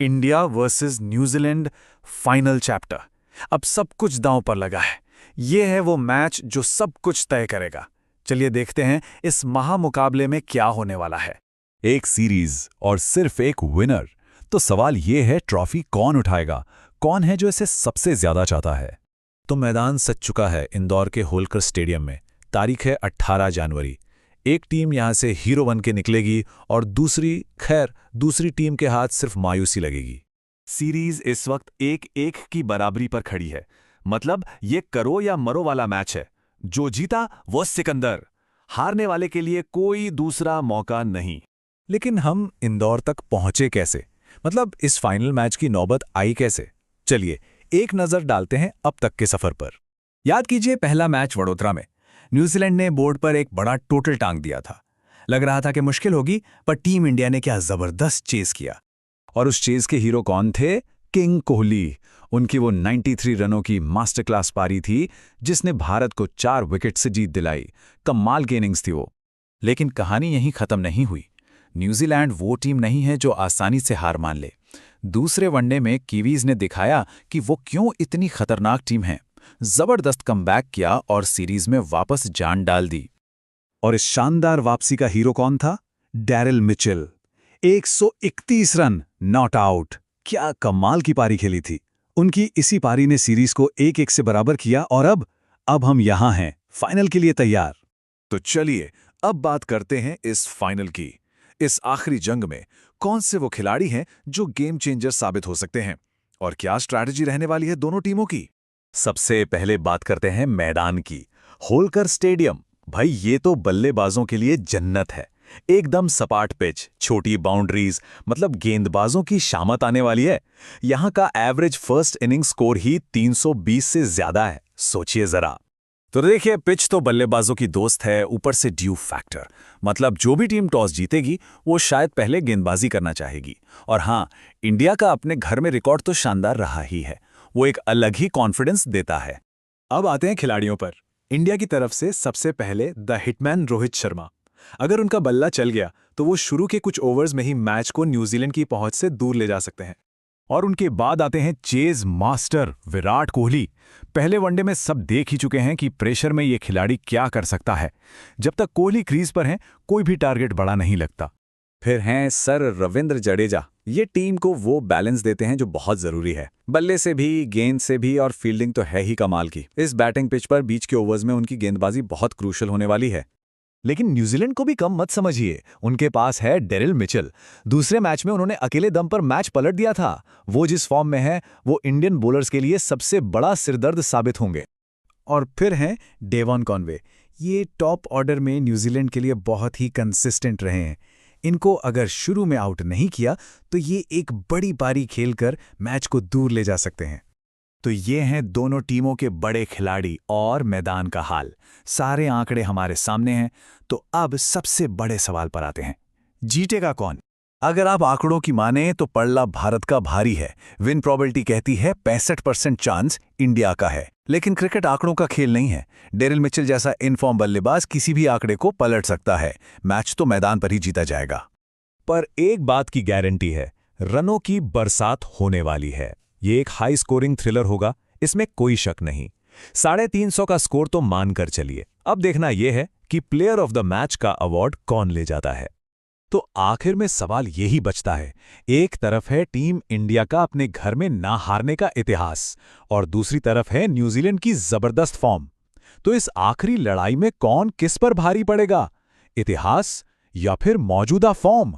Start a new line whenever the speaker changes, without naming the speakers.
India versus New Zealand final chapter. अब सब कुछ दांव पर लगा है। ये है वो मैच जो सब कुछ तय करेगा। चलिए देखते हैं इस महामुकाबले में क्या होने वाला है।
एक सीरीज और सिर्फ एक विनर। तो सवाल ये है, ट्रॉफी कौन उठाएगा? कौन है जो इसे सबसे ज्यादा चाहता है? तो मैदान सज चुका है इंदौर के होलकर स्टेडियम में। तारीख है 18 जनवरी। एक टीम यहां से हीरो बन के निकलेगी और दूसरी टीम के हाथ सिर्फ मायूसी लगेगी।
सीरीज इस वक्त 1-1 की बराबरी पर खड़ी है। मतलब ये करो या मरो वाला मैच है। जो जीता वो सिकंदर। हारने वाले के लिए कोई दूसरा मौका नहीं।
लेकिन हम इंदौर तक पहुंचे कैसे? मतलब इस फाइनल मैच की नौबत आई कैसे? चलिए एक नजर डालते हैं अब तक के सफर पर। याद कीजिए, पहला मैच वडोदरा में न्यूजीलैंड ने बोर्ड पर एक बड़ा टोटल टांग दिया था। लग रहा था कि मुश्किल होगी, पर टीम इंडिया ने क्या जबरदस्त चेस किया। और उस चेस के हीरो कौन थे? किंग कोहली। उनकी वो 93 रनों की मास्टर क्लास पारी थी जिसने भारत को 4 विकेट से जीत दिलाई। कमाल की इनिंग्स थी वो। लेकिन कहानी यहीं खत्म नहीं हुई। न्यूजीलैंड वो टीम नहीं है जो आसानी से हार मान ले। दूसरे वनडे में कीवीज ने दिखाया कि वो क्यों इतनी खतरनाक टीम है। जबरदस्त कमबैक किया और सीरीज में वापस जान डाल दी। और इस शानदार वापसी का हीरो कौन था? Daryl Mitchell. 131 run, not out. क्या कमाल की पारी खेली थी। उनकी इसी पारी ने सीरीज को 1-1 से बराबर किया और अब हम यहां हैं, फाइनल के लिए तैयार।
तो चलिए अब बात करते हैं इस फाइनल की। इस आखिरी जंग में कौन से वो खिलाड़ी हैं जो गेम चेंजर साबित हो सकते हैं और क्या स्ट्रैटेजी रहने वाली है दोनों टीमों की।
सबसे पहले बात करते हैं मैदान की। होलकर स्टेडियम। भाई ये तो बल्लेबाजों के लिए जन्नत है। एकदम सपाट पिच, छोटी बाउंड्रीज, मतलब गेंदबाजों की शामत आने वाली है। यहां का एवरेज फर्स्ट इनिंग स्कोर ही 320 से ज्यादा है। सोचिए जरा। तो देखिए, पिच तो बल्लेबाजों की दोस्त है, ऊपर से ड्यू फैक्टर। मतलब जो भी टीम टॉस जीतेगी वो शायद पहले गेंदबाजी करना चाहेगी। और हाँ, इंडिया का अपने घर में रिकॉर्ड तो शानदार रहा ही है। वो एक अलग ही कॉन्फिडेंस देता है।
अब आते हैं खिलाड़ियों पर। इंडिया की तरफ से सबसे पहले द हिटमैन रोहित शर्मा। अगर उनका बल्ला चल गया तो वो शुरू के कुछ ओवर्स में ही मैच को न्यूजीलैंड की पहुंच से दूर ले जा सकते हैं।
और उनके बाद आते हैं चेज मास्टर विराट कोहली। पहले वनडे में सब देख ही चुके हैं कि प्रेशर में ये खिलाड़ी क्या कर सकता है। जब तक कोहली क्रीज पर हैं, कोई भी टारगेट बड़ा नहीं लगता। फिर हैं सर रविंद्र जडेजा। ये टीम को वो बैलेंस देते हैं जो बहुत जरूरी है। बल्ले से भी, गेंद से भी, और फील्डिंग तो है ही कमाल की। इस बैटिंग पिच पर बीच के ओवर्स में उनकी गेंदबाजी बहुत क्रूशल होने वाली है।
लेकिन न्यूजीलैंड को भी कम मत समझिए। उनके पास है डेरिल मिचेल। दूसरे मैच में उन्होंने अकेले दम पर मैच पलट दिया था। वो जिस फॉर्म में है वो इंडियन बॉलर्स के लिए सबसे बड़ा सिरदर्द साबित होंगे।
और फिर हैं डेवॉन कॉनवे। ये टॉप ऑर्डर में न्यूजीलैंड के लिए बहुत ही कंसिस्टेंट रहे हैं। इनको अगर शुरू में आउट नहीं किया तो ये एक बड़ी पारी खेलकर मैच को दूर ले जा सकते हैं।
तो ये हैं दोनों टीमों के बड़े खिलाड़ी और मैदान का हाल। सारे आंकड़े हमारे सामने हैं। तो अब सबसे बड़े सवाल पर आते हैं, जीतेगा कौन? अगर आप आंकड़ों की माने तो पल्ला भारत का भारी है। विन प्रोबेबिलिटी कहती है 65% चांस इंडिया का है। लेकिन क्रिकेट आंकड़ों का खेल नहीं है। डेरिल मिचेल जैसा इनफॉर्म बल्लेबाज किसी भी आंकड़े को पलट सकता है। मैच तो मैदान पर ही जीता जाएगा।
पर एक बात की गारंटी है, रनों की बरसात होने वाली है। ये एक हाई स्कोरिंग थ्रिलर होगा, इसमें कोई शक नहीं। 350 का स्कोर तो मानकर चलिए। अब देखना यह है कि प्लेयर ऑफ द मैच का अवार्ड कौन ले जाता है। तो आखिर में सवाल यही बचता है, एक तरफ है टीम इंडिया का अपने घर में ना हारने का इतिहास, और दूसरी तरफ है न्यूजीलैंड की जबरदस्त फॉर्म। तो इस आखिरी लड़ाई में कौन किस पर भारी पड़ेगा, इतिहास या फिर मौजूदा फॉर्म?